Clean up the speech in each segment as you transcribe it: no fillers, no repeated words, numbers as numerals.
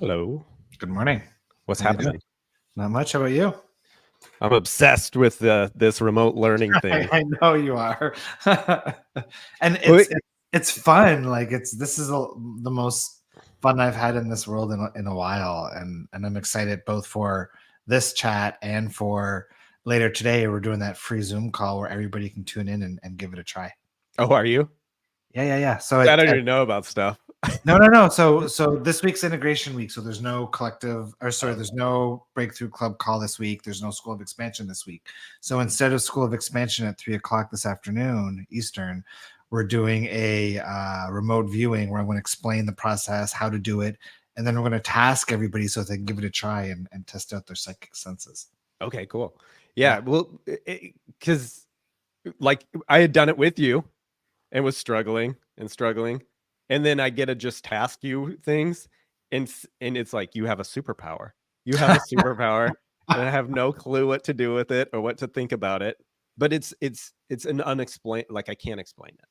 Hello. Good morning. What's How you doing? happening? Not much. How about you? I'm obsessed with this remote learning thing. I know you are. And Wait, it's fun. Like this is the most fun I've had in this world in a while, and I'm excited both for this chat and for later today. We're doing that free Zoom call where everybody can tune in and give it a try. oh, are you? Yeah. So I don't even know about stuff. No. So this week's integration week. So there's no Oh. there's no breakthrough club call this week. There's no School of Expansion this week. So instead of School of Expansion at 3:00 this afternoon Eastern, we're doing a remote viewing where I'm going to explain the process, how to do it, and then we're going to task everybody so they can give it a try and test out their psychic senses. Okay, cool. Yeah, well, because like I had done it with you and was struggling, and then I get to just task you things, and it's like you have a superpower. You have a superpower, and I have no clue what to do with it or what to think about it. But it's an unexplained. Like I can't explain it.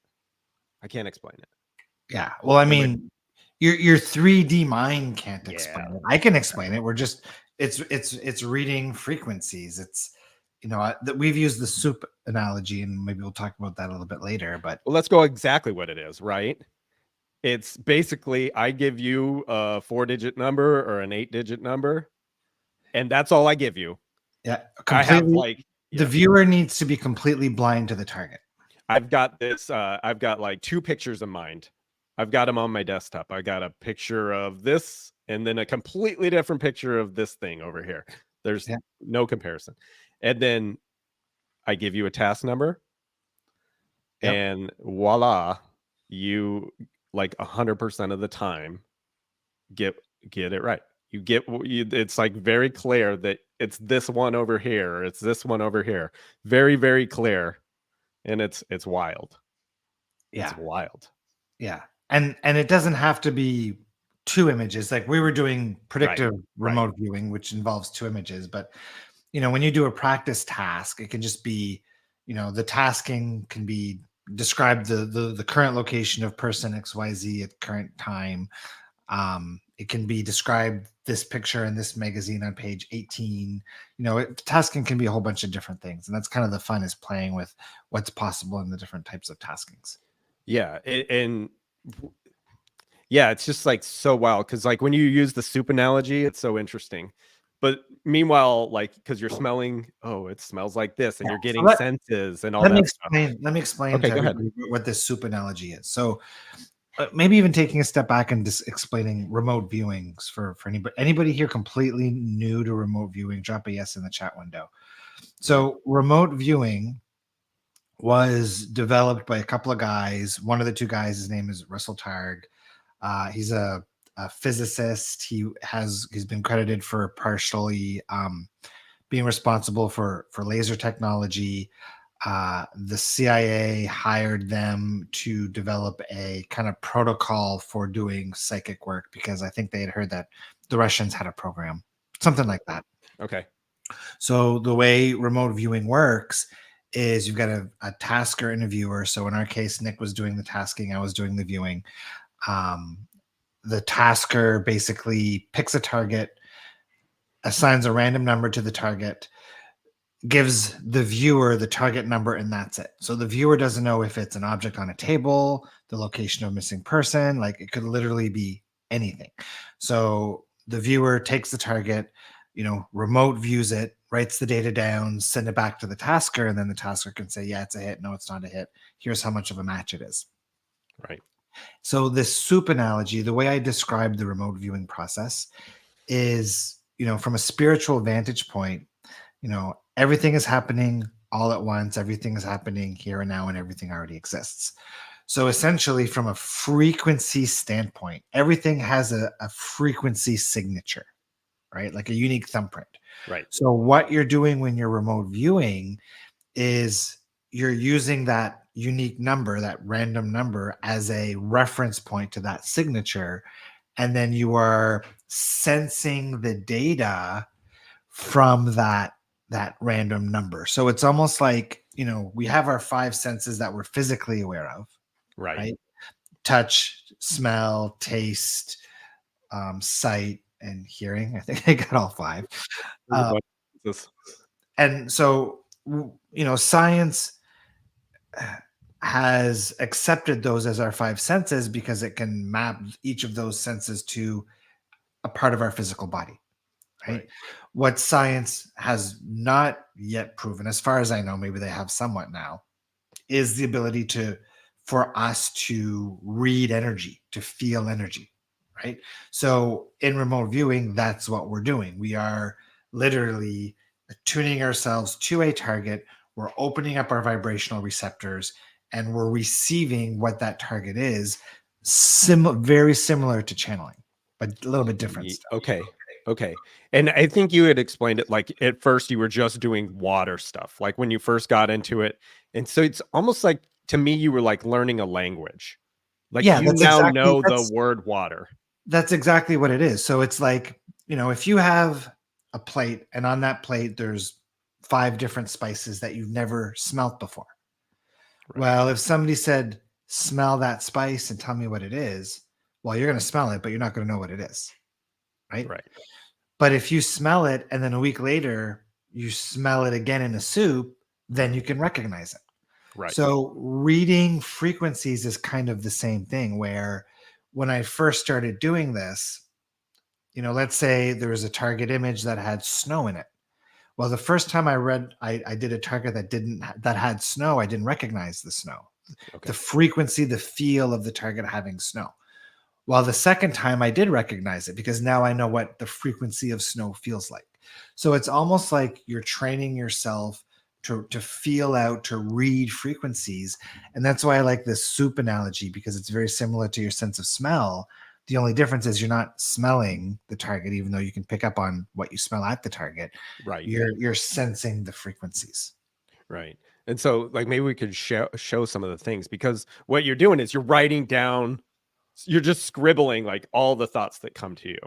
I can't explain it. Yeah. Well, I mean, your 3D mind can't explain it. I can explain it. We're just it's reading frequencies. It's we've used the soup analogy, and maybe we'll talk about that a little bit later. But well, let's go exactly what it is, right? It's basically I give you a 4-digit number or an 8-digit number, and that's all I give you. Yeah, I have like the viewer needs to be completely blind to the target. I've got this. I've got like 2 pictures in mind. I've got them on my desktop. I got a picture of this, and then a completely different picture of this thing over here. There's no comparison. And then I give you a task number, and voila, you like 100% of the time get it right. It's like very clear that it's this one over here, or it's this one over here. Very, very clear, and it's wild. It's wild. Yeah, and it doesn't have to be 2 images. Like we were doing predictive remote viewing, which involves 2 images. But when you do a practice task, it can just be, the tasking can be describe the current location of person XYZ at current time. It can be described this picture in this magazine on page 18. Tasking can be a whole bunch of different things, and that's kind of the fun, is playing with what's possible in the different types of taskings. Yeah, and yeah, it's just like so wild because like when you use the soup analogy, it's so interesting. But meanwhile, like because you're smelling, oh, it smells like this, and you're getting senses and all that stuff. Let me explain Okay, to everybody what this soup analogy is. So maybe even taking a step back and just explaining remote viewings for anybody here completely new to remote viewing. Drop a yes in the chat window. So remote viewing was developed by a couple of guys. One of the 2 guys, his name is Russell Targ. He's a physicist. He's been credited for partially being responsible for laser technology. The CIA hired them to develop a kind of protocol for doing psychic work because I think they had heard that the Russians had a program, something like that. Okay. So the way remote viewing works is you've got a tasker and a viewer. So in our case, Nick was doing the tasking, I was doing the viewing. The tasker basically picks a target, assigns a random number to the target, gives the viewer the target number, and that's it. So the viewer doesn't know if it's an object on a table, the location of a missing person. Like it could literally be anything. So the viewer takes the target, remote views it, writes the data down, send it back to the tasker, and then the tasker can say, yeah, it's a hit. No, it's not a hit. Here's how much of a match it is. Right. So this soup analogy, the way I describe the remote viewing process is, from a spiritual vantage point, everything is happening all at once. Everything is happening here and now, and everything already exists. So essentially, from a frequency standpoint, everything has a frequency signature, right? Like a unique thumbprint. Right. So what you're doing when you're remote viewing is you're using that unique number, that random number, as a reference point to that signature. And then you are sensing the data from that random number. So it's almost like, we have our 5 senses that we're physically aware of, right? Touch, smell, taste, sight, and hearing. I think I got all 5. What is this? And so, science has accepted those as our 5 senses because it can map each of those senses to a part of our physical body, right? What science has not yet proven, as far as I know, maybe they have somewhat now, is the ability for us to read energy, to feel energy, right? So in remote viewing, that's what we're doing. We are literally tuning ourselves to a target. We're opening up our vibrational receptors and we're receiving what that target is, very similar to channeling, but a little bit different stuff. Okay. And I think you had explained it like at first you were just doing water stuff, like when you first got into it. And so it's almost like, to me, you were like learning a language. Like Yeah, you now know the word water. That's exactly what it is. So it's like, if you have a plate and on that plate there's 5 different spices that you've never smelt before. Right. Well, if somebody said, smell that spice and tell me what it is, well, you're going to smell it, but you're not going to know what it is. Right. Right. But if you smell it and then a week later you smell it again in a soup, then you can recognize it. Right. So reading frequencies is kind of the same thing, where when I first started doing this, let's say there was a target image that had snow in it. Well, the first time I did a target that had snow, I didn't recognize the snow, the frequency, the feel of the target having snow. While the second time I did recognize it because now I know what the frequency of snow feels like. So it's almost like you're training yourself to feel out, to read frequencies. And that's why I like this soup analogy, because it's very similar to your sense of smell. The only difference is you're not smelling the target, even though you can pick up on what you smell at the target. Right. You're sensing the frequencies. Right. And so like maybe we could show some of the things, because what you're doing is you're writing down, you're just scribbling like all the thoughts that come to you.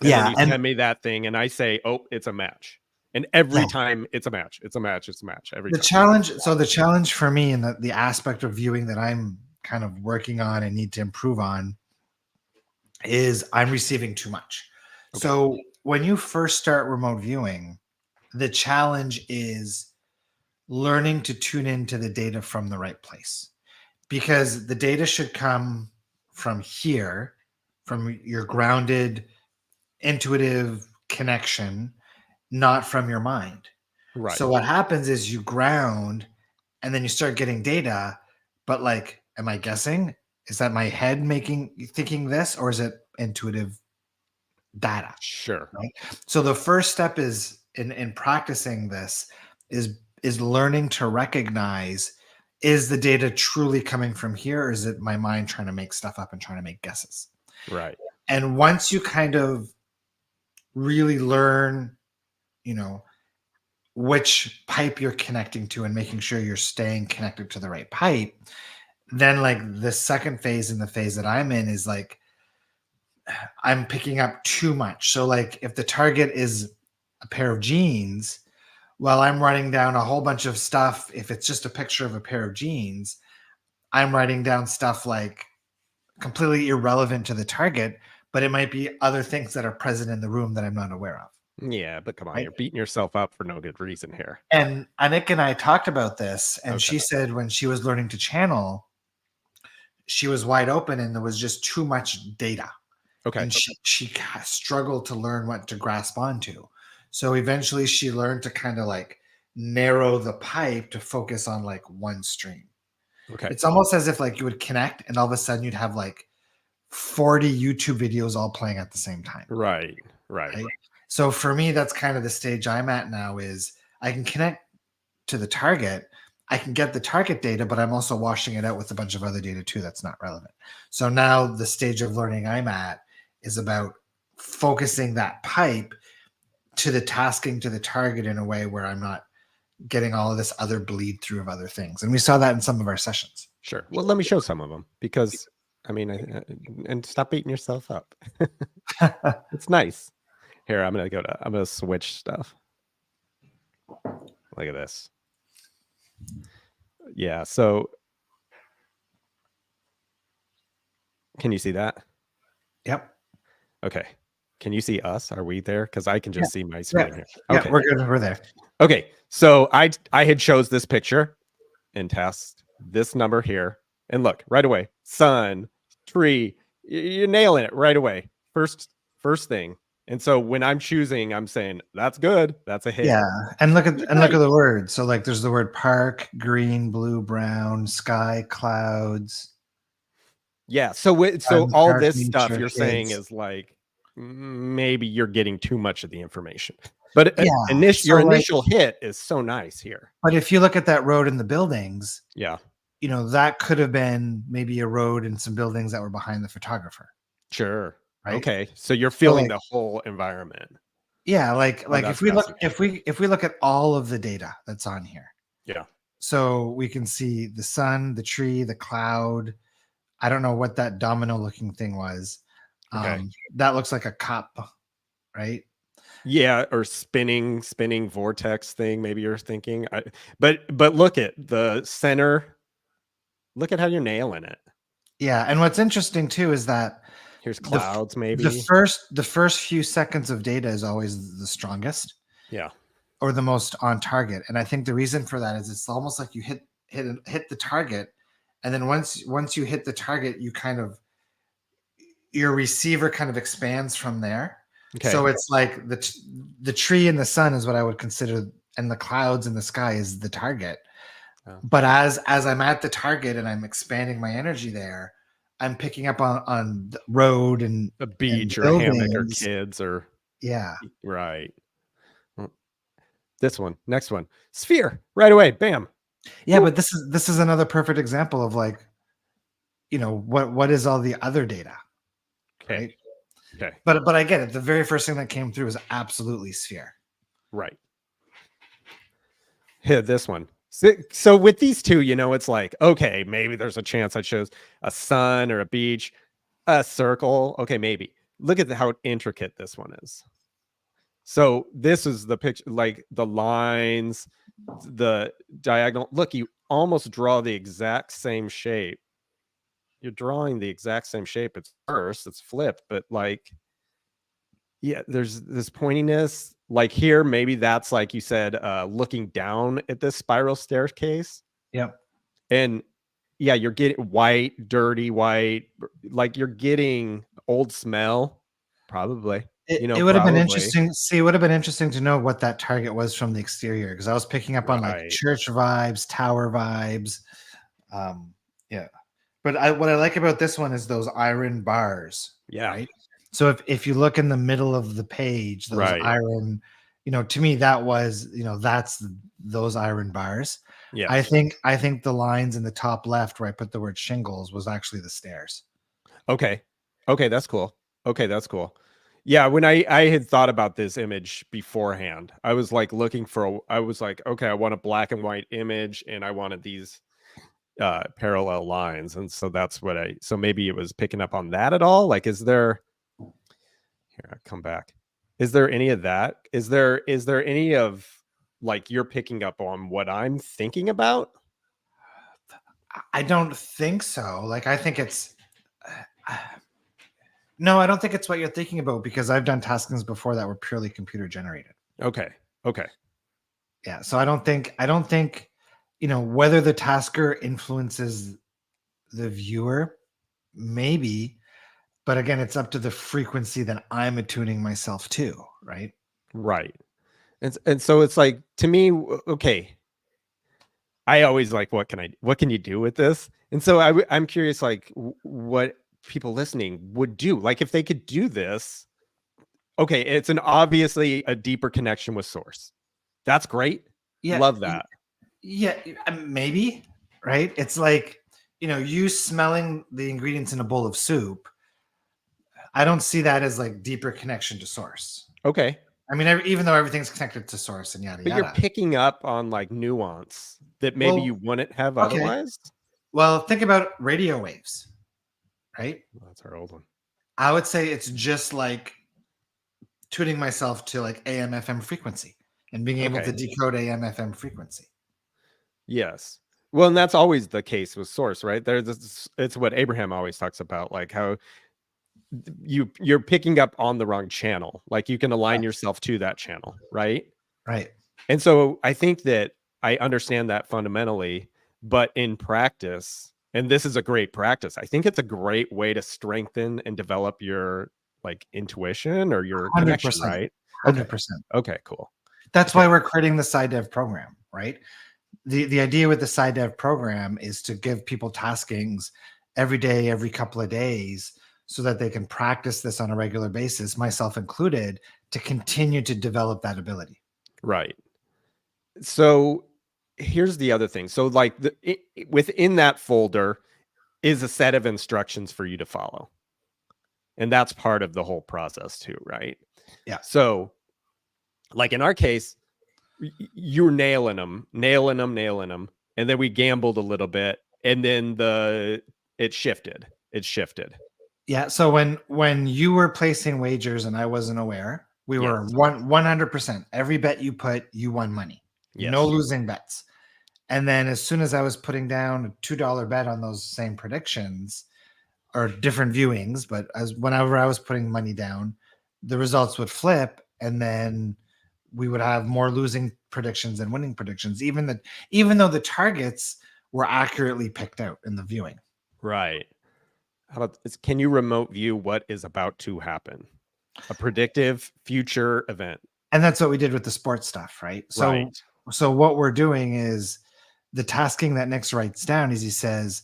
And then you send me that thing and I say, oh, it's a match. And every time it's a match, it's a match, it's a match. Every time. The challenge for me, and the aspect of viewing that I'm kind of working on and need to improve on, is I'm receiving too much. So when you first start remote viewing, the challenge is learning to tune into the data from the right place, because the data should come from here, from your grounded, intuitive connection, not from your mind. Right. So what happens is you ground and then you start getting data, but like, am I guessing? Is that my head thinking this, or is it intuitive data? Sure. Right. So the first step is in practicing this is learning to recognize, is the data truly coming from here, or is it my mind trying to make stuff up and trying to make guesses? Right. And once you kind of really learn, which pipe you're connecting to and making sure you're staying connected to the right pipe, then like the second phase, and the phase that I'm in, is like I'm picking up too much. So like if the target is a pair of jeans, well, I'm writing down a whole bunch of stuff. If it's just a picture of a pair of jeans, I'm writing down stuff like completely irrelevant to the target, but it might be other things that are present in the room that I'm not aware of. Yeah, but come on, Right? you're beating yourself up for no good reason here. And Anik and I talked about this, and she said when she was learning to channel, she was wide open and there was just too much data. And she struggled to learn what to grasp onto. So eventually she learned to kind of like narrow the pipe to focus on like one stream. It's almost as if like you would connect and all of a sudden you'd have like 40 YouTube videos all playing at the same time. Right. So for me, that's kind of the stage I'm at now, is I can connect to the target. I can get the target data, but I'm also washing it out with a bunch of other data too that's not relevant. So now the stage of learning I'm at is about focusing that pipe to the tasking to the target in a way where I'm not getting all of this other bleed through of other things. And we saw that in some of our sessions. Sure. Well, let me show some of them, because I mean, and stop beating yourself up. It's nice. Here, I'm going to switch stuff. Look at this. Yeah. So can you see that? Yep. Okay. Can you see us? Are we there? Because I can Yeah. just see my screen here. Yeah, Okay. we're good. We're there. Okay. So I had chose this picture and test this number here. And look, right away, sun, tree, you're nailing it right away. First thing. And so when I'm choosing, I'm saying that's good. That's a hit. Yeah, and look at Right. the words. So like, there's the word park, green, blue, brown, sky, clouds. Yeah. So Garden, all park, this stuff nature, you're saying kids. is like maybe you're getting too much of the information. But Yeah. your So like, initial hit is so nice here. but if you look at that road and the buildings, Yeah. you know, that could have been maybe a road and some buildings that were behind the photographer, Sure. right? Okay. So you're So feeling like, the whole environment. yeah, like Oh, if that's we look fascinating. if we look at all of the data that's on here, Yeah. so we can see the sun, the tree, the cloud. I don't know what that domino looking thing was. Okay. That looks like a cup, right? Yeah, or spinning vortex thing, maybe you're thinking. But look at the center. Look at how you're nailing it. Yeah, and what's interesting too is that Here's the clouds, maybe. the first few seconds of data is always the strongest Yeah. or the most on target, and I think the reason for that is it's almost like you hit the target, and then once you hit the target, you kind of your receiver kind of expands from there. Okay. So it's like the tree and the sun is what I would consider, and the clouds in the sky is the target. Oh. But as I'm at the target and I'm expanding my energy there, I'm picking up on the road and A beach or a hammock or buildings. kids or Yeah. right. Well, this one, next one. Sphere. Right away. Bam. Yeah, Boop. but this is another perfect example of like, you know, what is all the other data, Okay. right? Okay. But I get it. The very first thing that came through was absolutely sphere. Right. Here, this one. So with these two, you know, it's like, okay, maybe there's a chance I chose a sun or a beach, a circle. Okay, maybe. Look at how intricate this one is. So this is the picture, like the lines, the diagonal. Look, you almost draw the exact same shape. You're drawing the exact same shape. It's first, it's flipped, but like, yeah, there's this pointiness. Like here, maybe that's like you said, looking down at this spiral staircase. Yep. And yeah, you're getting white, dirty white, like you're getting old smell, probably. It would have been Probably. interesting. See, it would have been interesting to know what that target was from the exterior because I was picking up on like Right. church vibes, tower vibes. Yeah. But what I like about this one is those iron bars. Yeah. Right. So if you look in the middle of the page, those Right. iron, you know, to me that was, you know, that's those iron bars. Yeah. I think the lines in the top left where I put the word shingles was actually the stairs. Okay. Okay, that's cool. Okay, that's cool. Yeah, when I had thought about this image beforehand, I was like looking for I was like, okay, I want a black and white image and I wanted these parallel lines. And so that's what so maybe it was picking up on that at all. Like, is there here, I come back. Is there any of that? Is there any of like you're picking up on what I'm thinking about? I don't think so. Like I think it's no, I don't think it's what you're thinking about because I've done taskings before that were purely computer generated. Okay. Okay. Yeah, so I don't think you know whether the tasker influences the viewer, maybe, but again, it's up to the frequency that I'm attuning myself to, right? Right. And so it's like to me, okay. I always like what can you do with this? And so I'm curious like what people listening would do. Like if they could do this, okay, it's an obviously a deeper connection with source. That's great. Yeah, Love that. yeah, maybe, right? It's like, you know, you smelling the ingredients in a bowl of soup. I don't see that as like deeper connection to source. Okay. I mean, even though everything's connected to source and yada But you're yada. picking up on like nuance that maybe you Well, wouldn't have okay. otherwise. Well, think about radio waves, right? Well, that's our old one. I would say it's just like tuning myself to like AM FM frequency and being able to Okay. decode AM FM frequency. Yes. Well, and that's always the case with source, right? It's what Abraham always talks about, like how you're picking up on the wrong channel. Like you can align yourself to that channel, right? Right. And so I think that I understand that fundamentally, but in practice, and this is a great practice, I think it's a great way to strengthen and develop your like intuition or your connection, 100%. right? Okay. 100%. Okay, cool. That's Okay. why we're creating the side dev program, right? The idea with the side dev program is to give people taskings every day, every couple of days, so that they can practice this on a regular basis, myself included, to continue to develop that ability. Right. So here's the other thing. So like within that folder is a set of instructions for you to follow. And that's part of the whole process too, right? Yeah. So like in our case, you're nailing them. And then we gambled a little bit and then it shifted. Yeah. So when you were placing wagers and I wasn't aware, we were Yes. 100%. Every bet you put, you won money. Yes. No losing bets. And then as soon as I was putting down a $2 bet on those same predictions or different viewings, but as whenever I was putting money down, the results would flip, and then we would have more losing predictions than winning predictions, even though the targets were accurately picked out in the viewing. Right. How about this? Can you remote view what is about to happen? A predictive future event. And that's what we did with the sports stuff, right? So Right. so what we're doing is the tasking that Nick writes down is he says,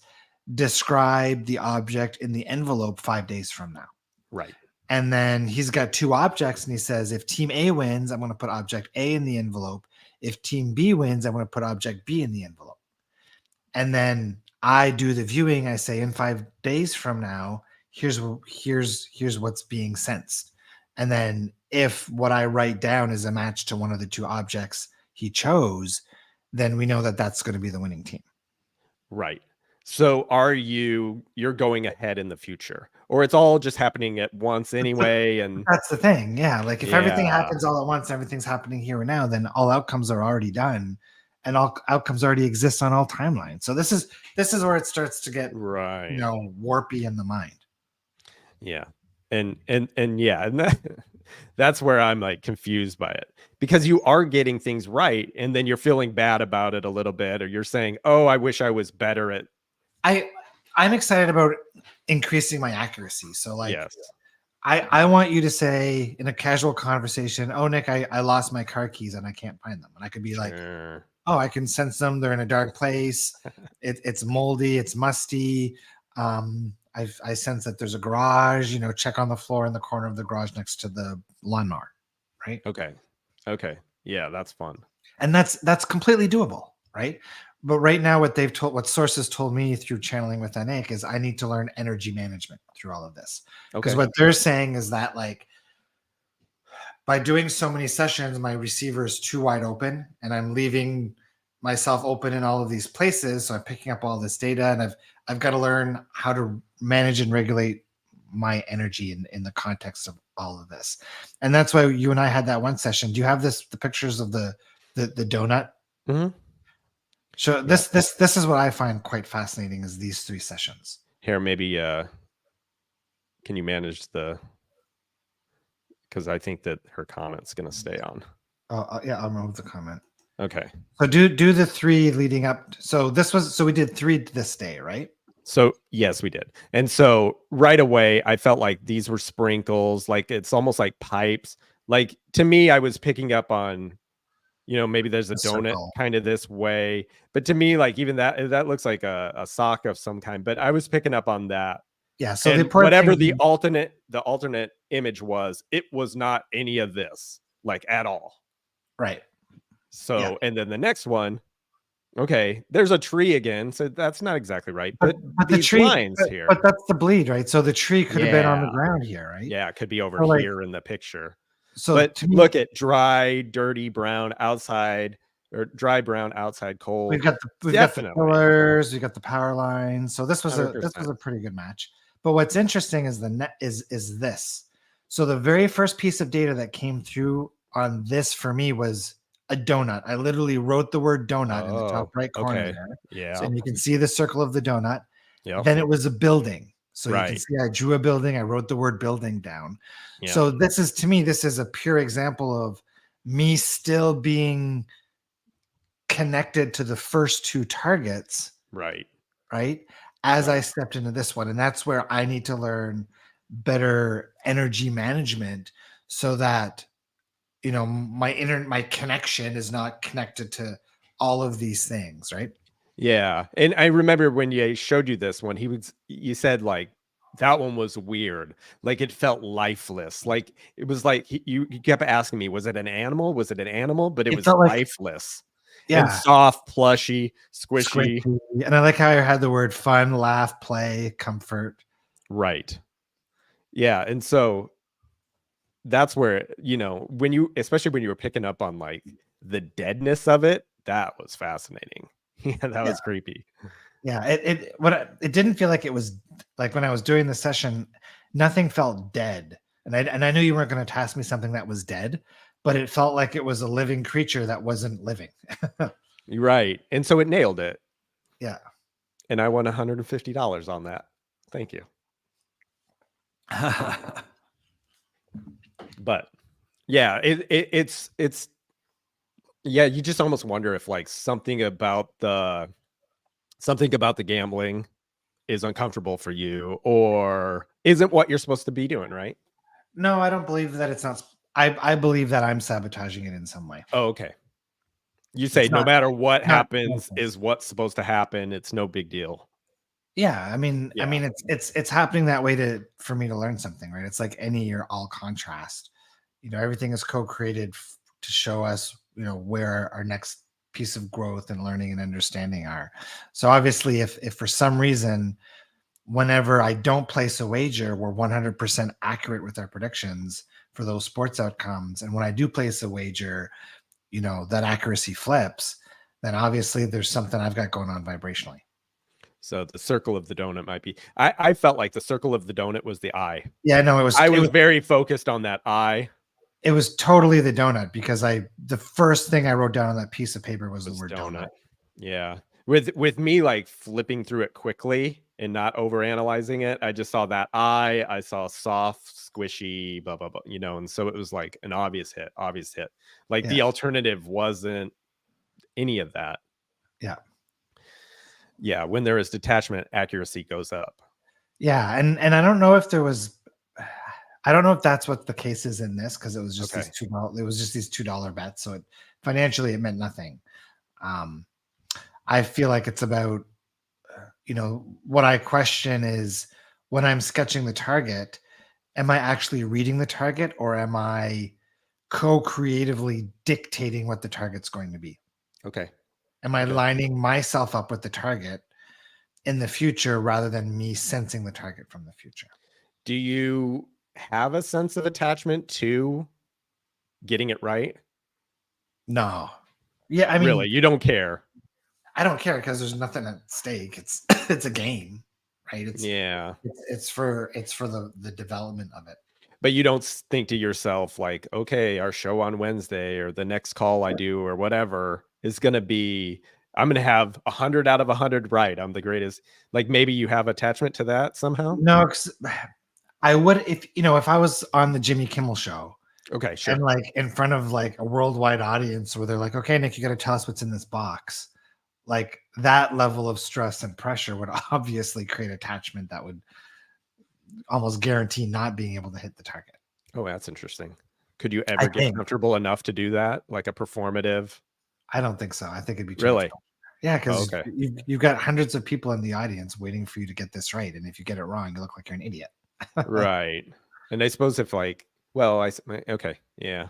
describe the object in the envelope 5 days from now. Right. And then he's got two objects and he says, if team A wins, I'm going to put object A in the envelope. If team B wins, I'm going to put object B in the envelope. And then I do the viewing. I say in 5 days from now, here's what's being sensed. And then if what I write down is a match to one of the two objects he chose, then we know that that's going to be the winning team. Right. So you're going ahead in the future, or it's all just happening at once anyway? And that's the thing. Yeah. Like if everything happens all at once, everything's happening here and now, then all outcomes are already done and all outcomes already exist on all timelines. So this is where it starts to get right, warpy in the mind. Yeah. And yeah, and that's where I'm like confused by it, because you are getting things right and then you're feeling bad about it a little bit, or you're saying, oh, I wish I was better at. I'm excited about increasing my accuracy. So like, yes. I want you to say in a casual conversation, oh, Nick, I lost my car keys and I can't find them. And I could be like, oh, I can sense them. They're in a dark place. It's moldy. It's musty. I sense that there's a garage, check on the floor in the corner of the garage next to the lawnmower. Right. Okay. Yeah, that's fun. And that's completely doable. Right. But right now, what sources told me through channeling with Anik is I need to learn energy management through all of this. Because what they're saying is that like by doing so many sessions, my receiver is too wide open and I'm leaving myself open in all of these places. So I'm picking up all this data and I've got to learn how to manage and regulate my energy in the context of all of this. And that's why you and I had that one session. Do you have the pictures of the donut? Mm-hmm. So this is what I find quite fascinating is these 3 sessions. Here, maybe can you manage because I think that her comment's going to stay on. Yeah, I'll remove the comment. Okay. So do the 3 leading up. So we did 3 this day, right? So yes, we did. And so right away, I felt like these were sprinkles, like it's almost like pipes. Like to me, I was picking up on, maybe there's a donut circle kind of this way, but to me, like even that looks like a sock of some kind, but I was picking up on that. Yeah. So whatever the alternate image was, it was not any of this, like at all. Right. So, and then the next one, okay, there's a tree again, so that's not exactly right, but the tree lines here. But that's the bleed, right? So the tree could have been on the ground here, right? Yeah, it could be over here in the picture. So but look at dry, dirty brown outside, or dry brown outside, cold. We've got the pillars, we got the power lines. So this was 100%. A pretty good match. But what's interesting is is this. So the very first piece of data that came through on this for me was a donut. I literally wrote the word donut in the top right corner there. Yeah. So you can see the circle of the donut. Yeah. Then it was a building. So you can Right. see I drew a building, I wrote the word building down. Yeah. So this is, to me, this is a pure example of me still being connected to the first two targets, Right. right? As I Right. stepped into this one. And that's where I need to learn better energy management so that, you know, my connection is not connected to all of these things, right? Yeah. And I remember when you showed you this one, you said like that one was weird. Like it felt lifeless. Like it was like you kept asking me, was it an animal? Was it an animal? But it It was felt like, lifeless and yeah, soft, plushy, squishy. squishy. And I like how I had the word fun, laugh, play, comfort. Right. Yeah. And so that's where, when especially when you were picking up on like the deadness of it, that was fascinating. Yeah, that Yeah. was creepy. Yeah. It didn't feel like it was like when I was doing the session, nothing felt dead. And I knew you weren't going to task me something that was dead, but it felt like it was a living creature that wasn't living. You're right. And so it nailed it. Yeah. And I won $150 on that. Thank you. But yeah, it's yeah, you just almost wonder if like something about the gambling is uncomfortable for you or isn't what you're supposed to be doing, right? No, I don't believe that it's not. I believe that I'm sabotaging it in some way. Oh, okay. You say It's no not, matter what not happens purpose. is what's supposed to happen. It's no big deal. Yeah, I Yeah. mean, it's happening that way for me to learn something, right? It's like any or all contrast. You know, everything is co-created to show us, you know, where our next piece of growth and learning and understanding are. So obviously, if for some reason, whenever I don't place a wager, we're 100% accurate with our predictions for those sports outcomes, and when I do place a wager, you know, that accuracy flips, then obviously there's something I've got going on vibrationally. So the circle of the donut might be. I felt like the circle of the donut was the eye. Yeah, no, I was very focused on that eye. it was totally the donut because the first thing I wrote down on that piece of paper was the Was word donut. donut. Yeah. With me like flipping through it quickly and not over analyzing it, I just saw that eye, I saw soft, squishy, blah blah blah, and so it was like an obvious hit, obvious hit. Like Yeah, the alternative wasn't any of that. yeah, Yeah, when there is detachment, accuracy goes up. yeah, and I don't know if there was, I don't know if that's what the case is in this because it was just Okay. these $2 bets, so financially it meant nothing. Um, I feel like it's about, you know, what I question is when I'm sketching the target, am I actually reading the target or am I co-creatively dictating what the target's going to be? Okay. Am I Okay. lining myself up with the target in the future rather than me sensing the target from the future? Do you have a sense of attachment to getting it right? No. Yeah, I Really? mean, You don't care? I don't care because there's nothing at stake. It's it's a game, right? Yeah. It's for the development of it. But you don't think to yourself like, okay, our show on Wednesday or the next call I do or whatever is going to be, I'm going to have 100 out of 100 right. I'm the greatest. Like maybe you have attachment to that somehow. No, 'cause I would, if I was on the Jimmy Kimmel show Okay, and sure. like in front of like a worldwide audience where they're like, okay, Nick, you got to tell us what's in this box. Like that level of stress and pressure would obviously create attachment that would almost guarantee not being able to hit the target. Oh, that's interesting. Could you I ever get think. comfortable enough to do that? Like a performative? I don't think so. I think it'd be too much Really? pressure. Yeah, Oh, because okay. you've got hundreds of people in the audience waiting for you to get this right, and if you get it wrong, you look like you're an idiot. Right. And I suppose if like, well, okay. Yeah.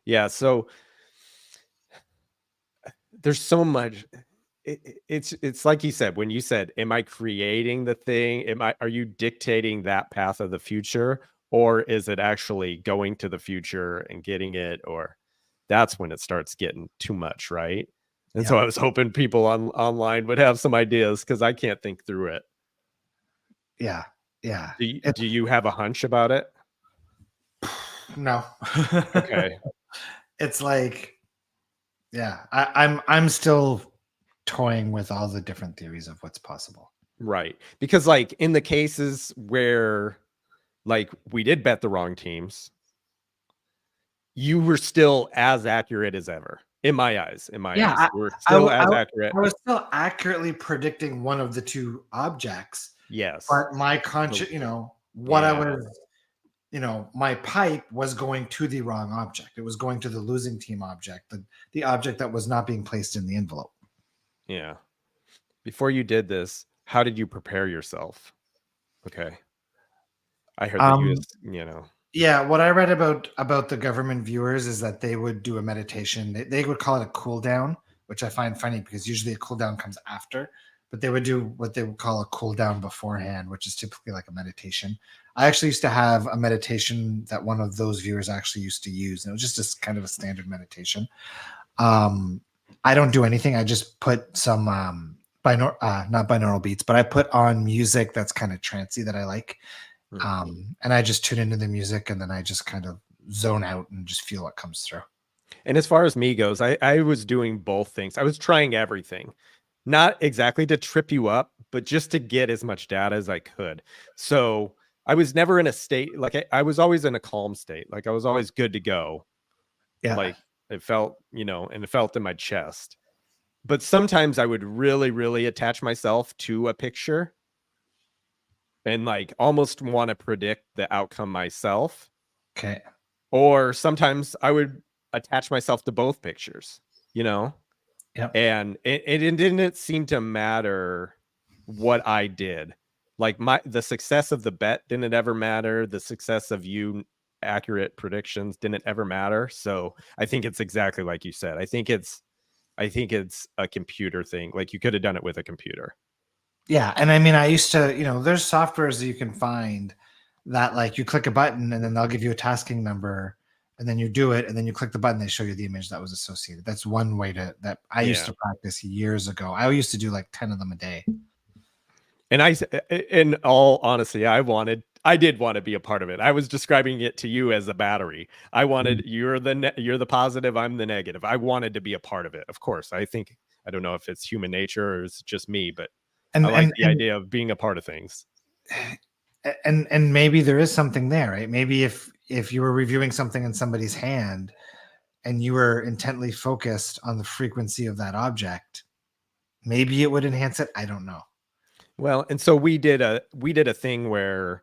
Yeah. So there's so much. It's like you said, when you said, am I creating the thing? Are you dictating that path of the future? Or is it actually going to the future and getting it? Or that's when it starts getting too much, right? And Yeah, so I was hoping people online would have some ideas because I can't think through it. yeah, yeah. Do you have a hunch about it? No. Okay. It's like, yeah, I'm still toying with all the different theories of what's possible. Right. Because like in the cases where like we did bet the wrong teams, you were still as accurate as ever. In my eyes. In my eyes. You were still as accurate. I was still accurately predicting one of the two objects, Yes. but my conscious, what I Yeah. was, my pipe was going to the wrong object. It was going to the losing team object, the object that was not being placed in the envelope. Yeah. Before you did this, how did you prepare yourself? Okay. I heard that you just, Yeah, what I read about the government viewers is that they would do a meditation. They would call it a cool down, which I find funny because usually a cool down comes after, but they would do what they would call a cool down beforehand, which is typically like a meditation. I actually used to have a meditation that one of those viewers actually used to use, and it was just a kind of a standard meditation. I don't do anything. I just put some not binaural beats, but I put on music that's kind of trancy that I like. And I just tune into the music and then I just kind of zone out and just feel what comes through. And as far as me goes, I was doing both things. I was trying everything, not exactly to trip you up, but just to get as much data as I could. So I was never in a state, like I was always in a calm state. Like I was always good to go. Yeah. Like it felt, and it felt in my chest. But sometimes I would really, really attach myself to a picture and like almost want to predict the outcome myself. Okay. Or sometimes I would attach myself to both pictures, Yeah. and it didn't seem to matter what I did. Like the success of the bet didn't ever matter. The success of you accurate predictions didn't ever matter. So I think it's exactly like you said. I think it's a computer thing. Like you could have done it with a computer. Yeah. And I mean, I used to, there's softwares that you can find that like you click a button and then they'll give you a tasking number and then you do it and then you click the button, they show you the image that was associated. That's one way that I used to practice years ago. I used to do like 10 of them a day. And in all honesty, I did want to be a part of it. I was describing it to you as a battery. I wanted you're the positive, I'm the negative. I wanted to be a part of it. Of course, I don't know if it's human nature or it's just me, but I like the idea of being a part of things. And maybe there is something there, right? Maybe if you were reviewing something in somebody's hand and you were intently focused on the frequency of that object, maybe it would enhance it. I don't know. Well, and so we did a thing where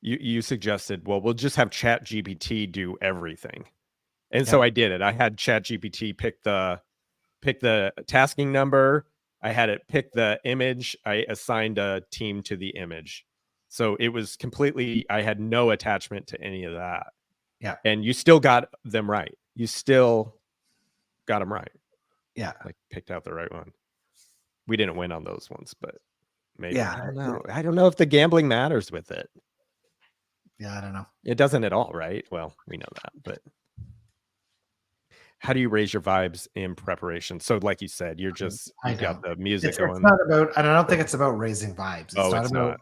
you suggested, well, we'll just have Chat GPT do everything. And so I did it. I had Chat GPT pick the tasking number. I had it pick the image. I assigned a team to the image. So it was completely, I had no attachment to any of that. Yeah. And you still got them right. You still got them right. Yeah. Like picked out the right one. We didn't win on those ones, but maybe. Yeah. I don't know. I don't know if the gambling matters with it. Yeah, I don't know. It doesn't at all, right? Well, we know that, but how do you raise your vibes in preparation? So like you said, you've got the music going. It's not about, I don't think it's about raising vibes. It's not.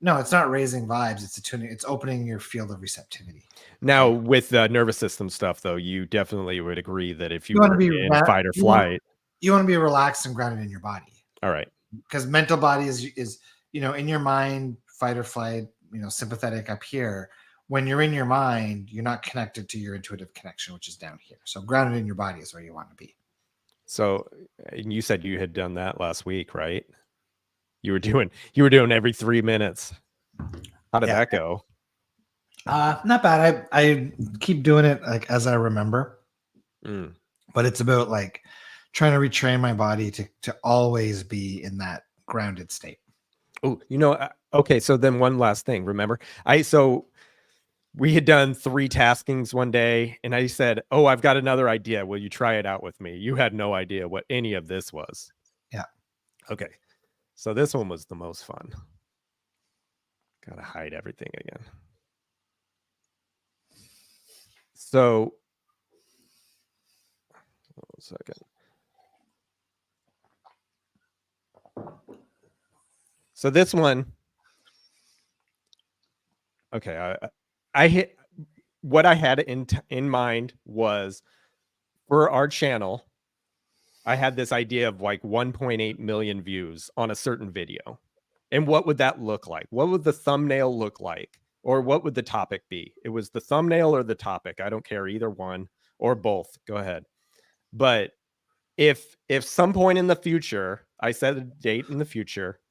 No, it's not raising vibes. It's tuning. It's opening your field of receptivity. Now, with the nervous system stuff, though, you definitely would agree that if you want to be in fight or flight, you want to be relaxed and grounded in your body. All right. Because mental body is in your mind, fight or flight, sympathetic up here. When you're in your mind, you're not connected to your intuitive connection, which is down here. So grounded in your body is where you want to be. So, and you said you had done that last week, right? You were doing every 3 minutes. How did that go? Not bad. I keep doing it like as I remember. But it's about like trying to retrain my body to always be in that grounded state. Oh, okay. So then one last thing, remember? We had done 3 taskings one day and I said, "Oh, I've got another idea. Will you try it out with me?" You had no idea what any of this was. Yeah. Okay. So this one was the most fun. Gotta hide everything again. So, hold on a second. So this one, okay, I hit what I had in mind was for our channel. I had this idea of like 1.8 million views on a certain video. And what would that look like? What would the thumbnail look like? Or what would the topic be? It was the thumbnail or the topic. I don't care, either one or both. Go ahead. But if some point in the future, I set a date in the future,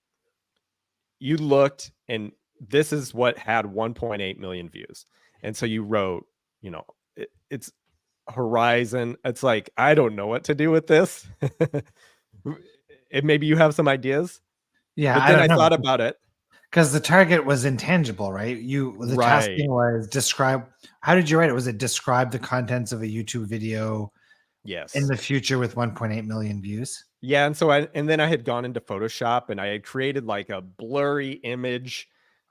you looked and this is what had 1.8 million views. And so you wrote, it's horizon. It's like, I don't know what to do with this. Maybe you have some ideas. Yeah, But I then don't I know. thought about it. Because the target was intangible, right? The tasking was describe. How did you write it? Was it describe the contents of a YouTube video Yes. in the future with 1.8 million views? Yeah. And then I had gone into Photoshop and I had created like a blurry image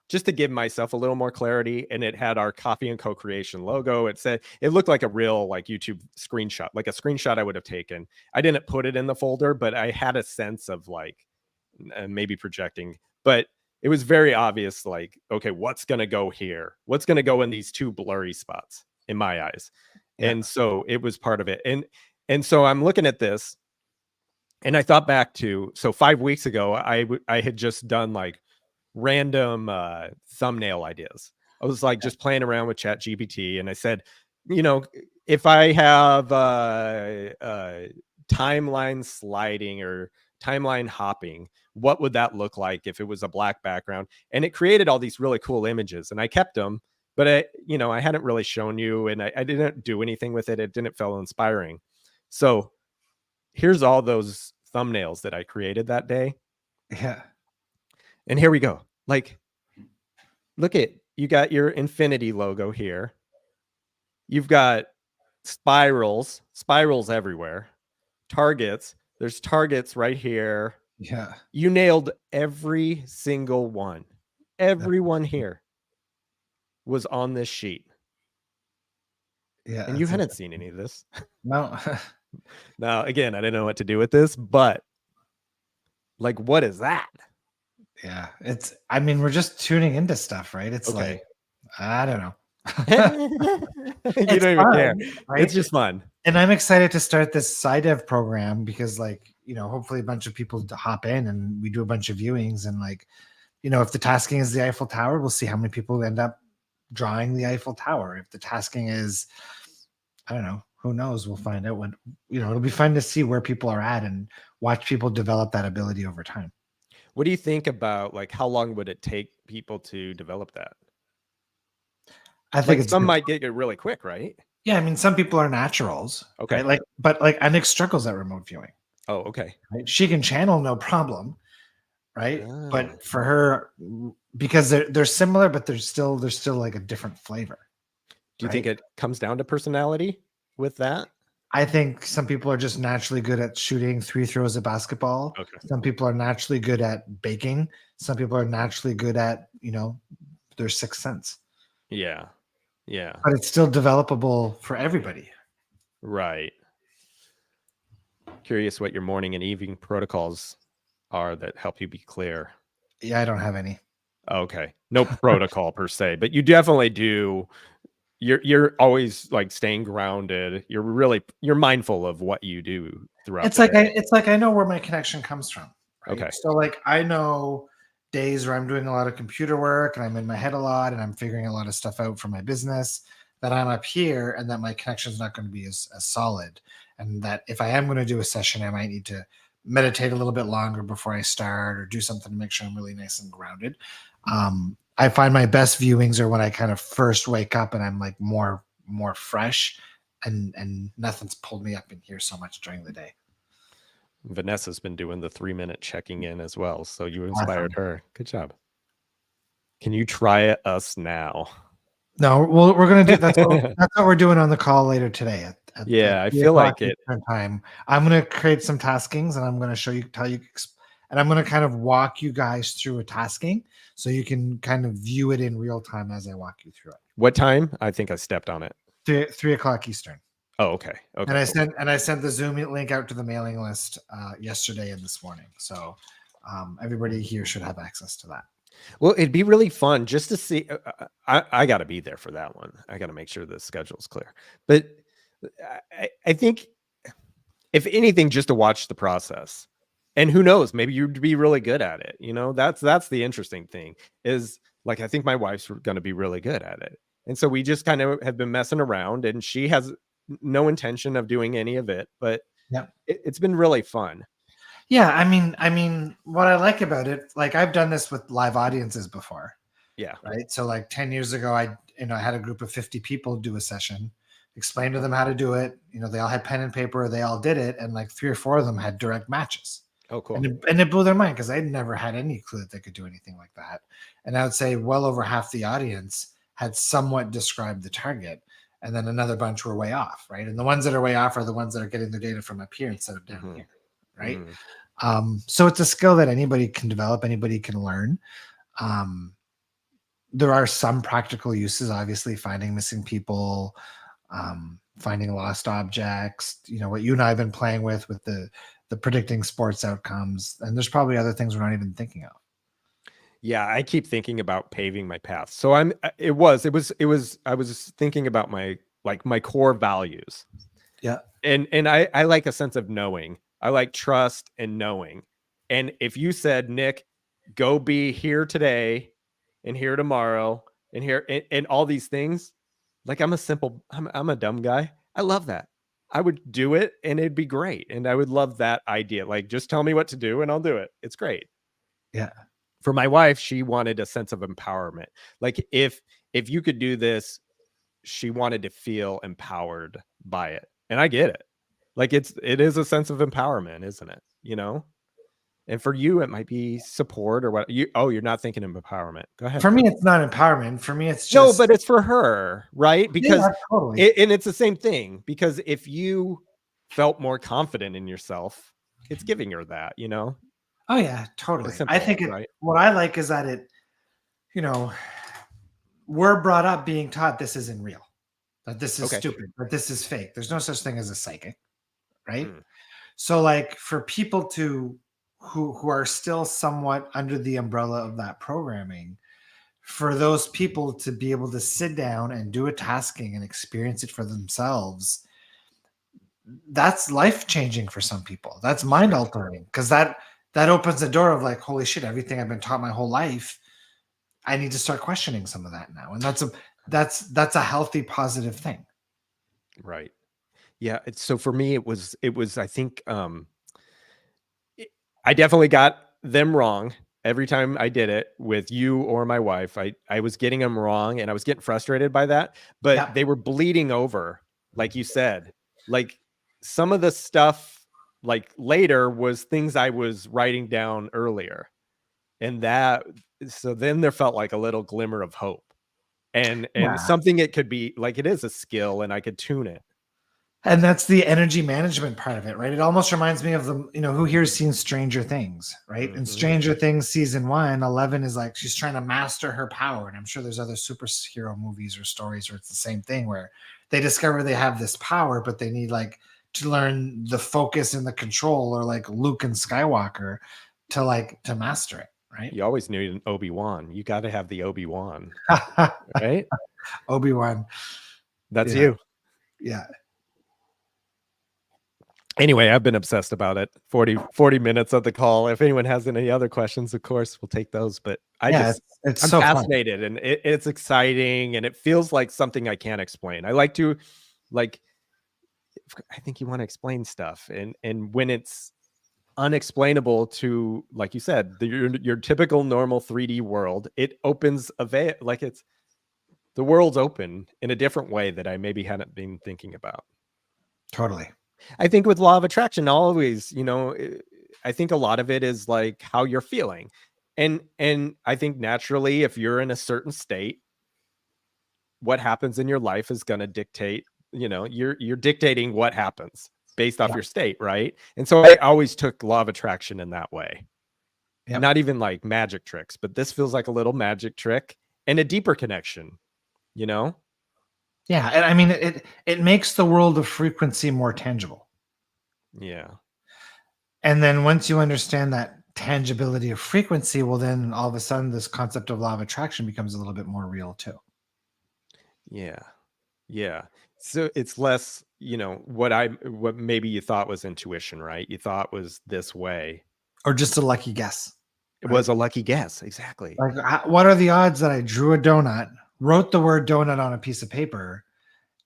just to give myself a little more clarity. And it had our Coffee and Co-Creation logo. It looked like a real like YouTube screenshot, like a screenshot I would have taken. I didn't put it in the folder, but I had a sense of like maybe projecting, but it was very obvious, like, okay, what's going to go here? What's going to go in these two blurry spots in my eyes? Yeah. And so it was part of it. And so I'm looking at this and I thought back to, so 5 weeks ago, I had just done like random thumbnail ideas. I was like just playing around with ChatGPT and I said, if I have timeline sliding or timeline hopping, what would that look like if it was a black background? And it created all these really cool images and I kept them, but I hadn't really shown you and I didn't do anything with it. It didn't feel inspiring. So here's all those thumbnails that I created that day. Yeah. And here we go. Like, look at, you got your infinity logo here. You've got spirals everywhere. Targets. There's targets right here. Yeah. You nailed every single one. Everyone here was on this sheet. Yeah. And you hadn't seen any of this. No. Now, again, I didn't know what to do with this, but like, what is that? Yeah. We're just tuning into stuff, right? It's okay. Like, I don't know. You don't even fun, care. Right? It's just fun. And I'm excited to start this SciDev program because hopefully a bunch of people hop in and we do a bunch of viewings and if the tasking is the Eiffel Tower, we'll see how many people end up drawing the Eiffel Tower. If the tasking is, I don't know, who knows? We'll find out it'll be fun to see where people are at and watch people develop that ability over time. What do you think about like how long would it take people to develop that? I think some might get it really quick, right? Yeah, some people are naturals. Okay. Right? But Anik struggles at remote viewing. Oh, okay. Right? She can channel no problem, right? Oh. But for her, because they're similar, but there's still like a different flavor. Do you think it comes down to personality with that? I think some people are just naturally good at shooting 3 throws of basketball. Okay. Some people are naturally good at baking. Some people are naturally good at, their sixth sense. Yeah. Yeah. But it's still developable for everybody. Right. Curious what your morning and evening protocols are that help you be clear. Yeah, I don't have any. Okay. No protocol per se, but you definitely do. You're always like staying grounded. You're mindful of what you do throughout. It's like I know where my connection comes from. Right? Okay. So like I know days where I'm doing a lot of computer work and I'm in my head a lot and I'm figuring a lot of stuff out for my business, that I'm up here and that my connection is not going to be as solid. And that if I am going to do a session, I might need to meditate a little bit longer before I start or do something to make sure I'm really nice and grounded. I find my best viewings are when I kind of first wake up and I'm like more fresh and nothing's pulled me up in here so much during the day. Vanessa's been doing the 3-minute checking in as well. So you inspired her. Good job. Can you try us now? No, well, we're going to do that's what we're doing on the call later today. I feel like it. Time. I'm going to create some taskings and I'm going to tell you, and I'm going to kind of walk you guys through a tasking so you can kind of view it in real time as I walk you through it. What time? I think I stepped on it. 3 o'clock Eastern. Oh, okay. Okay. And I sent the Zoom link out to the mailing list yesterday and this morning. So everybody here should have access to that. Well, it'd be really fun just to see. I got to be there for that one. I got to make sure the schedule's clear. But I think, if anything, just to watch the process And who knows, maybe you'd be really good at it. That's the interesting thing is, like, I think my wife's going to be really good at it. And so we just kind of have been messing around, and she has no intention of doing any of it, but Yep. it's been really fun. Yeah, I mean, what I like about it, like I've done this with live audiences before. Yeah. Right. So like 10 years ago, I had a group of 50 people do a session, explained to them how to do it. They all had pen and paper, they all did it, and like 3 or 4 of them had direct matches. Oh, cool. And it blew their mind because they'd never had any clue that they could do anything like that. And I would say well over half the audience had somewhat described the target, and then another bunch were way off, right? And the ones that are way off are the ones that are getting their data from up here instead of down here, right? So it's a skill that anybody can develop, anybody can learn. There are some practical uses, obviously, finding missing people, finding lost objects, what you and I have been playing with the predicting sports outcomes. And there's probably other things we're not even thinking of. Yeah, I keep thinking about paving my path. So I was thinking about my core values. Yeah. And I like a sense of knowing. I like trust and knowing. And if you said, Nick, go be here today and here tomorrow and here and all these things, like I'm a dumb guy. I love that. I would do it and it'd be great. And I would love that idea. Like, just tell me what to do and I'll do it. It's great. Yeah. For my wife, she wanted a sense of empowerment. Like if you could do this, she wanted to feel empowered by it. And I get it. Like it is a sense of empowerment, isn't it? And for you, it might be support or what you're not thinking of empowerment. Go ahead. For me, it's not empowerment. For me, it's just no, but it's for her, right? Because totally. And it's the same thing, because if you felt more confident in yourself, it's giving her that, Oh yeah, totally. Simple, I think right? What I like is that we're brought up being taught this isn't real, that this is stupid, that this is fake. There's no such thing as a psychic, right? So like for people who are still somewhat under the umbrella of that programming, for those people to be able to sit down and do a tasking and experience it for themselves, that's life-changing for some people. That's mind-altering, because that opens the door of like, holy shit, everything I've been taught my whole life, I need to start questioning some of that now. And that's a healthy, positive thing. Right. Yeah. So for me, it was, I think, I definitely got them wrong every time I did it with you or my wife. I was getting them wrong and I was getting frustrated by that, but they were bleeding over. Like you said, like some of the stuff like later was things I was writing down earlier. And so then there felt like a little glimmer of hope and something it could be like, it is a skill and I could tune it. And that's the energy management part of it, right? It almost reminds me of who here's seen Stranger Things, right? In Stranger Things season 1, 11 is like, she's trying to master her power. And I'm sure there's other superhero movies or stories where it's the same thing, where they discover they have this power, but they need like to learn the focus and the control, or like Luke and Skywalker to master it, right? You always need an Obi-Wan. You got to have the Obi-Wan, right? Obi-Wan. That's you. Yeah. Anyway, I've been obsessed about it. 40 minutes of the call. If anyone has any other questions, of course, we'll take those. But I'm so fascinated fun. And it's exciting and it feels like something I can't explain. I like to, I think you want to explain stuff. And when it's unexplainable to, like you said, your typical normal 3D world, it opens a veil, like the world's open in a different way that I maybe hadn't been thinking about. Totally. I think with law of attraction, always, I think a lot of it is like how you're feeling. And I think naturally, if you're in a certain state, what happens in your life is going to dictate, you're dictating what happens based off your state. Right. And so I always took law of attraction in that way. Yep. Not even like magic tricks, but this feels like a little magic trick and a deeper connection, Yeah, and I mean it makes the world of frequency more tangible. Yeah. And then once you understand that tangibility of frequency, well, then all of a sudden this concept of law of attraction becomes a little bit more real too. Yeah. Yeah. So it's less, what maybe you thought was intuition, right? You thought was this way. or just a lucky guess. It was a lucky guess. Exactly. Like, what are the odds that I drew a donut, wrote the word donut on a piece of paper,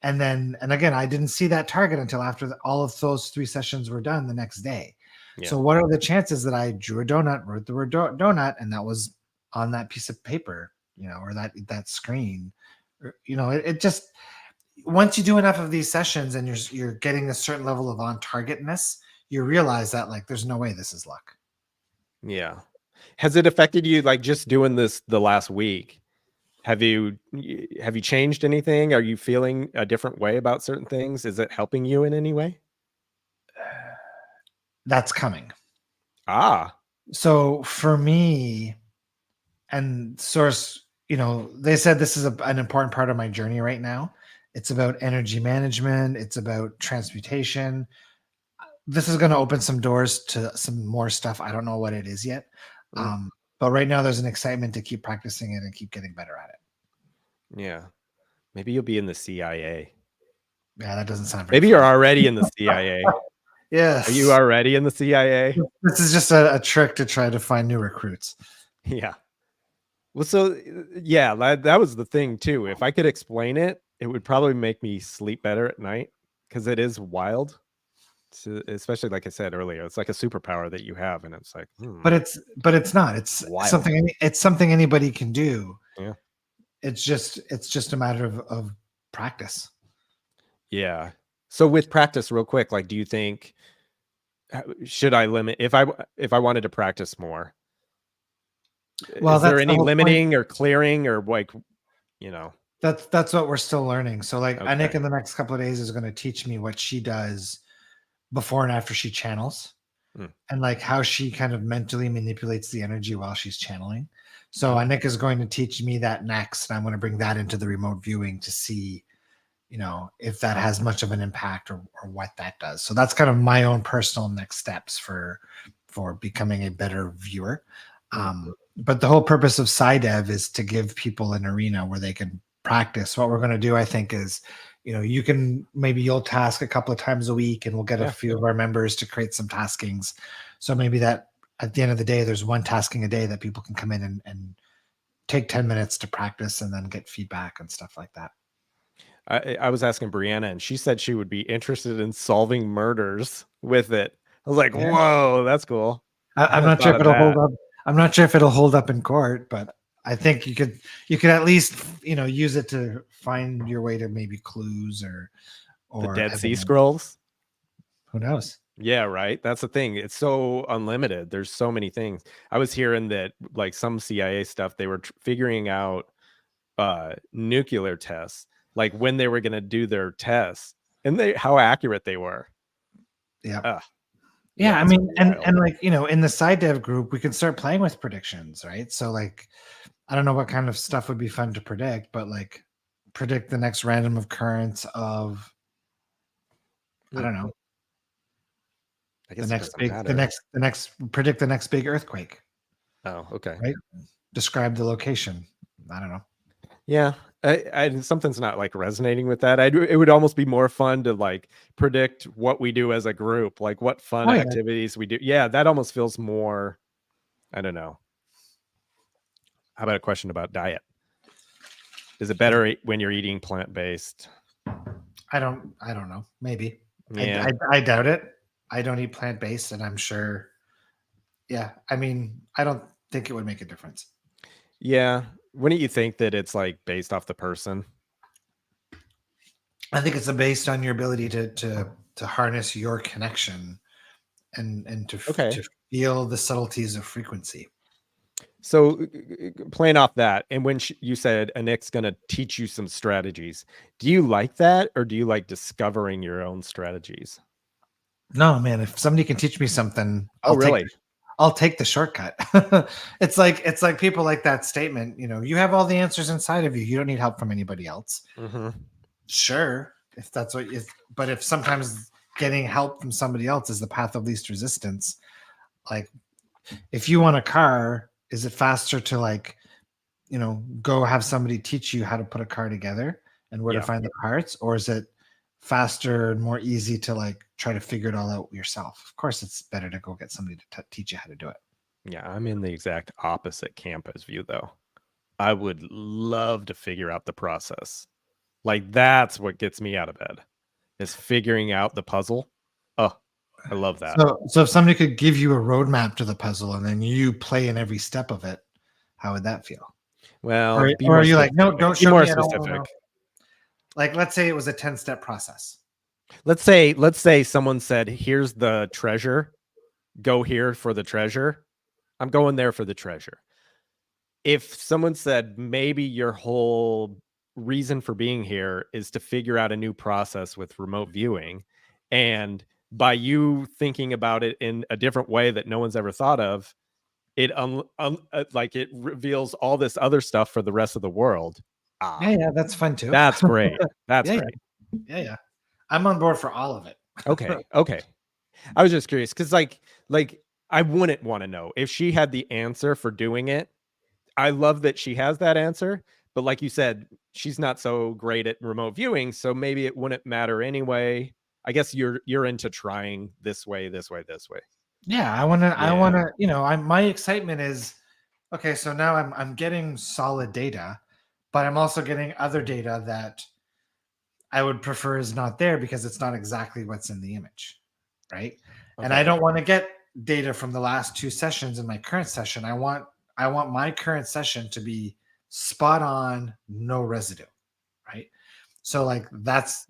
and again, I didn't see that target until after all of those 3 sessions were done the next day. Yeah. So what are the chances that I drew a donut, wrote the word donut, and that was on that piece of paper, or that screen? It just, once you do enough of these sessions and you're getting a certain level of on targetness, you realize that like there's no way this is luck. Yeah. Has it affected you, like, just doing this the last week? Have you changed anything? Are you feeling a different way about certain things? Is it helping you in any way? That's coming. So for me, and Source, they said this is an important part of my journey right now. It's about energy management. It's about transmutation. This is going to open some doors to some more stuff. I don't know what it is yet. But right now there's an excitement to keep practicing it and keep getting better at it. Yeah. Maybe you'll be in the CIA. Yeah, that doesn't sound very Maybe you're already in the CIA. Yes. Are you already in the CIA? This is just a trick to try to find new recruits. Yeah. Well, so yeah, that was the thing too. If I could explain it, it would probably make me sleep better at night, because it is wild. Especially, like I said earlier, it's like a superpower that you have, and it's like, but it's not. It's wild. Something anybody can do. Yeah. It's just a matter of practice. Yeah. So with practice, real quick, like, do you think, should I limit if I wanted to practice more? Well, is there any limiting or clearing, or like, that's what we're still learning. So like, Anik in the next couple of days is going to teach me what she does before and after she channels, and like how she kind of mentally manipulates the energy while she's channeling. So Anik is going to teach me that next, and I'm going to bring that into the remote viewing to see, if that has much of an impact or what that does. So that's kind of my own personal next steps for becoming a better viewer. But the whole purpose of SciDev is to give people an arena where they can practice. What we're going to do, I think, is, you'll task a couple of times a week, and we'll get a few of our members to create some taskings. So maybe that at the end of the day, there's one tasking a day that people can come in and take 10 minutes to practice and then get feedback and stuff like that. I was asking Brianna, and she said she would be interested in solving murders with it. I was like, whoa, that's cool. I'm not sure if it'll hold up. I'm not sure if it'll hold up in court, but I think you could at least, use it to find your way to maybe clues or the Dead Sea Scrolls. Who knows? Yeah, right. That's the thing. It's so unlimited. There's so many things. I was hearing that, like, some CIA stuff, they were figuring out nuclear tests, like when they were going to do their tests, and how accurate they were. Yeah. Yeah, I mean, and like, in the SciDev group, we can start playing with predictions, right? So like, I don't know what kind of stuff would be fun to predict, but like, predict the next random occurrence of, I don't know. I guess predict the next big earthquake. Oh, okay. Right? Describe the location. I don't know. Yeah. Something's not like resonating with that. It would almost be more fun to like predict what we do as a group, like what fun activities we do. Yeah, that almost feels more, I don't know. How about a question about diet? Is it better when you're eating plant-based? I don't know. Maybe. Yeah. I doubt it. I don't eat plant-based, and I'm sure. Yeah. I mean, I don't think it would make a difference. Yeah. Wouldn't you think that it's like based off the person? I think it's based on your ability to harness your connection and to feel the subtleties of frequency. So playing off that, and when you said Anik's going to teach you some strategies, do you like that, or do you like discovering your own strategies? No, man. If somebody can teach me something, I'll take the shortcut. It's like people like that statement, you have all the answers inside of you. You don't need help from anybody else. Sure. If that's what but if sometimes getting help from somebody else is the path of least resistance, like if you want a car, is it faster to like, go have somebody teach you how to put a car together and where to find the parts? Or is it faster and more easy to like try to figure it all out yourself. Of course, it's better to go get somebody to teach you how to do it. Yeah, I'm in the exact opposite camp as you, though. I would love to figure out the process. Like, that's what gets me out of bed, is figuring out the puzzle. Oh, I love that. So if somebody could give you a roadmap to the puzzle and then you play in every step of it, how would that feel? Well, be Or more are you like, no, specific. don't Be show more me, I don't want to know. specific. Like, let's say it was a 10-step process. Let's say someone said, here's the treasure. Go here for the treasure. I'm going there for the treasure. If someone said maybe your whole reason for being here is to figure out a new process with remote viewing, and by you thinking about it in a different way that no one's ever thought of, it like it reveals all this other stuff for the rest of the world. Yeah, that's fun too. That's great. That's Yeah, great. Yeah. I'm on board for all of it. Okay. I was just curious because like I wouldn't want to know if she had the answer for doing it. I love that she has that answer, but like you said, she's not so great at remote viewing, so maybe it wouldn't matter anyway. I guess you're into trying this way. Yeah, I want to, my excitement is okay, so now I'm getting solid data, but I'm also getting other data that I would prefer is not there because it's not exactly what's in the image, right? Okay. And I don't want to get data from the last 2 sessions in my current session. I want my current session to be spot on, no residue, right? So like that's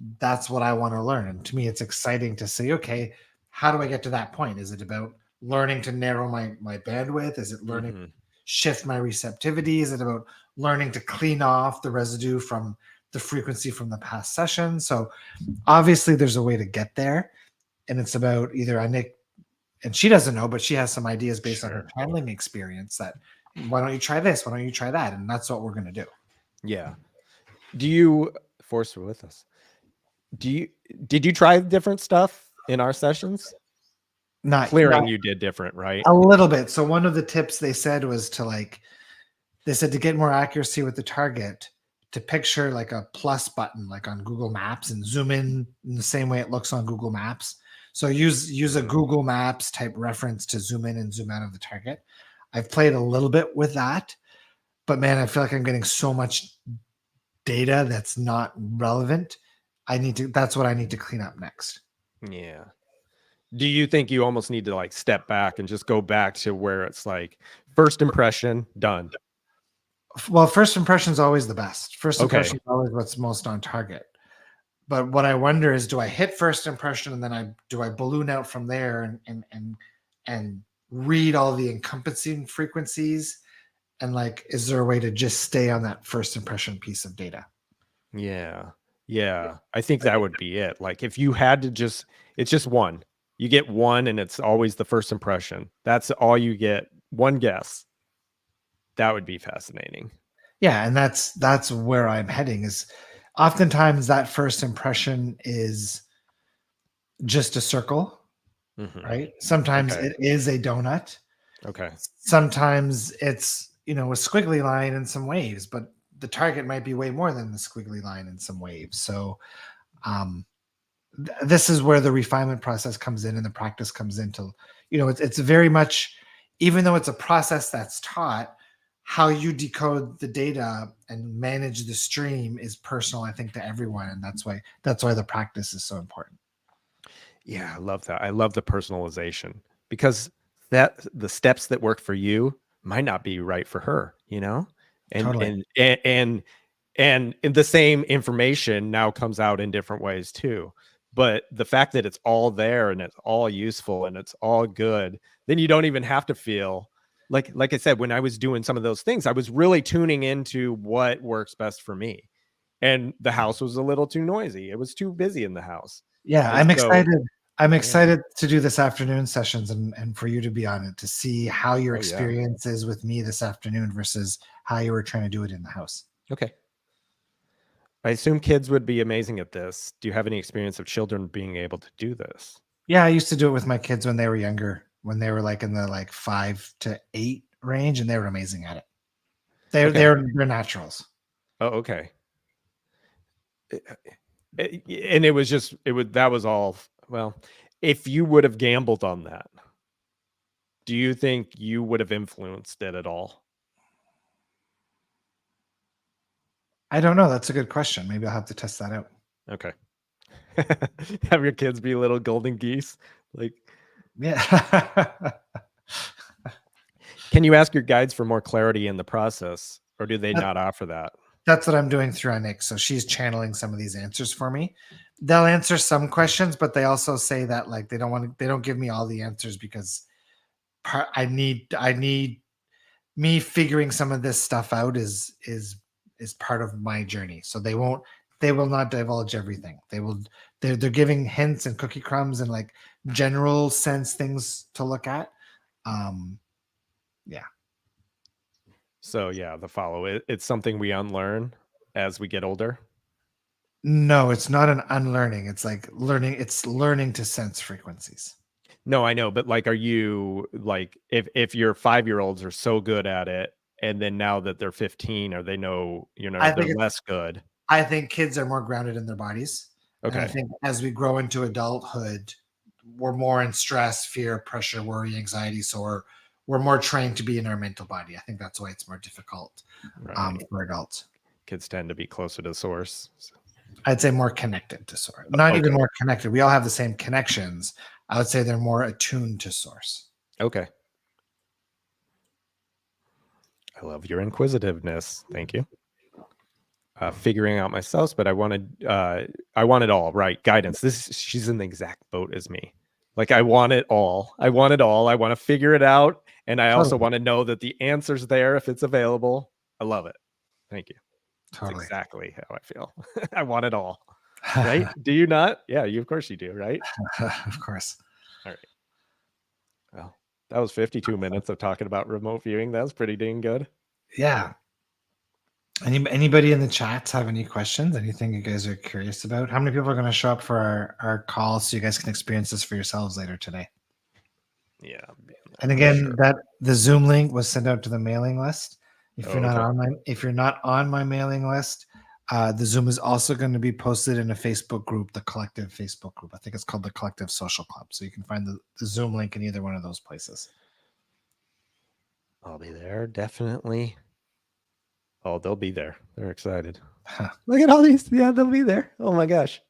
what I want to learn. And to me, it's exciting to say, okay, how do I get to that point? Is it about learning to narrow my bandwidth? Is it learning to shift my receptivity? Is it about learning to clean off the residue from the frequency from the past session? So obviously there's a way to get there. And it's about either and she doesn't know, but she has some ideas based on her channeling experience that why don't you try this? Why don't you try that? And that's what we're going to do. Yeah. Do you force with us? Did you try different stuff in our sessions? Not clearing, you did different, right? A little bit. So one of the tips they said was they said to get more accuracy with the target, to picture like a plus button, like on Google Maps, and zoom in the same way it looks on Google Maps. So use a Google Maps type reference to zoom in and zoom out of the target. I've played a little bit with that, but man, I feel like I'm getting so much data that's not relevant. That's what I need to clean up next. Yeah. Do you think you almost need to like step back and just go back to where it's like first impression done? Well, first impression is always the best. First impression is always what's most on target. But what I wonder is, do I hit first impression and then do I balloon out from there and read all the encompassing frequencies? And like, is there a way to just stay on that first impression piece of data? Yeah. I think that would be it. Like if you had to it's just one. You get one and it's always the first impression. That's all you get. One guess. That would be fascinating. Yeah, and that's where I'm heading, is oftentimes that first impression is just a circle, right? Sometimes it is a donut. Okay. Sometimes it's, a squiggly line and some waves, but the target might be way more than the squiggly line and some waves. So this is where the refinement process comes in and the practice comes into, it's very much, even though it's a process that's taught, how you decode the data and manage the stream is personal, I think, to everyone. And that's why the practice is so important. Yeah, I love that. I love the personalization, because the steps that work for you might not be right for her, and Totally. and the same information now comes out in different ways too. But the fact that it's all there and it's all useful and it's all good, then you don't even have to feel like I said, when I was doing some of those things, I was really tuning into what works best for me. And the house was a little too noisy. It was too busy in the house. Yeah, I'm excited. I'm excited to do this afternoon sessions and for you to be on it, to see how your experience is with me this afternoon versus how you were trying to do it in the house. Okay. I assume kids would be amazing at this. Do you have any experience of children being able to do this? Yeah, I used to do it with my kids when they were younger, when they were like in the 5 to 8 range, and they were amazing at it. They're naturals. Oh, okay. And it was just, that was all, well, if you would have gambled on that, do you think you would have influenced it at all? I don't know. That's a good question. Maybe I'll have to test that out. Okay. Have your kids be little golden geese. Like, Yeah. can you ask your guides for more clarity in the process, or do they not offer that? That's what I'm doing through Nick. So she's channeling some of these answers for me. They'll answer some questions, but they also say that like they don't give me all the answers because I need me figuring some of this stuff out is part of my journey. So they will not divulge everything. They're giving hints and cookie crumbs and like general sense things to look at. Yeah. So yeah, the follow it's something we unlearn as we get older. No, it's not an unlearning. It's like learning. It's learning to sense frequencies. No, I know, but like, are you like, if your 5-year-olds are so good at it, and then now that they're 15, or they know, I they're think less good? I think kids are more grounded in their bodies. And I Okay, think as we grow into adulthood, we're more in stress, fear, pressure, worry, anxiety. So we're more trained to be in our mental body. I think that's why it's more difficult right. for adults. Kids tend to be closer to source. I'd say more connected to source. Not even Okay. more connected. We all have the same connections. I would say they're more attuned to source. Okay. I love your inquisitiveness. Thank you. Figuring out myself, but I want it all, right? Guidance. She's in the exact boat as me. Like, I want it all. I want it all. I want to figure it out. And I also Totally. want to know that the answer's there if it's available. I love it. Thank you. That's Totally. exactly how I feel. I want it all. Right? Do you not? Yeah, of course you do, right? Of course. All right. Well, that was 52 minutes of talking about remote viewing. That was pretty dang good. Yeah. Anybody in the chats have any questions? Anything you guys are curious about? How many people are going to show up for our call so you guys can experience this for yourselves later today? Yeah. And again, that the Zoom link was sent out to the mailing list. If you're not on my mailing list, the Zoom is also going to be posted in a Facebook group, the Collective Facebook group. I think it's called the Collective Social Club. So you can find the Zoom link in either one of those places. I'll be there, definitely. Oh, they'll be there. They're excited. Look at all these. Yeah, they'll be there. Oh my gosh.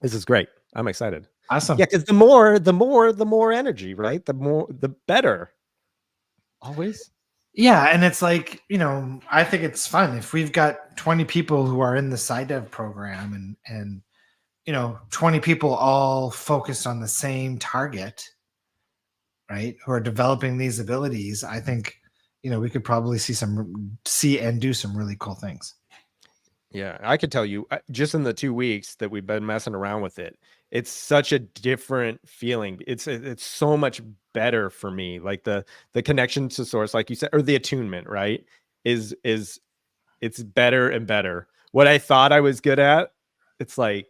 This is great. I'm excited. Awesome. Yeah, because the more energy, right? The better. Always. Yeah, and it's like, I think it's fun if we've got 20 people who are in the SciDev program and 20 people all focused on the same target, right? Who are developing these abilities. I think, we could probably see and do some really cool things. Yeah, I could tell you just in the 2 weeks that we've been messing around with it, it's such a different feeling. It's so much better for me. Like the connection to source, like you said, or the attunement, right? Is it's better and better. What I thought I was good at, it's like,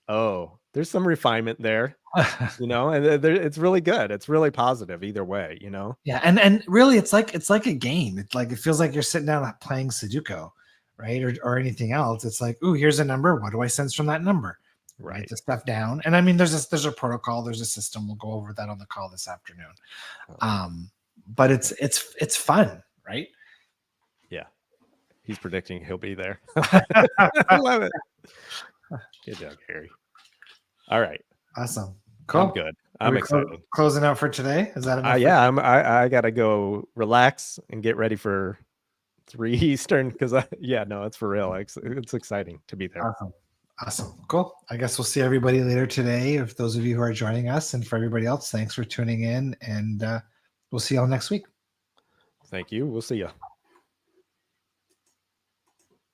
oh, there's some refinement there, and it's really good. It's really positive either way, Yeah, and really it's like a game. It's like it feels like you're sitting down playing Sudoku, right? Or anything else. It's like, ooh, here's a number. What do I sense from that number? Right. Write the stuff down. And I mean, there's a protocol, there's a system. We'll go over that on the call this afternoon. But it's fun, right? Yeah. He's predicting he'll be there. I love it. Good job, Harry. All right. Awesome. Cool. I'm good. I'm excited. Closing out for today. Is that enough? Yeah, I gotta go relax and get ready for 3 Eastern because it's for real. It's exciting to be there. Awesome. Cool. I guess we'll see everybody later today. If those of you who are joining us, and for everybody else, thanks for tuning in, and we'll see y'all next week. Thank you. We'll see you.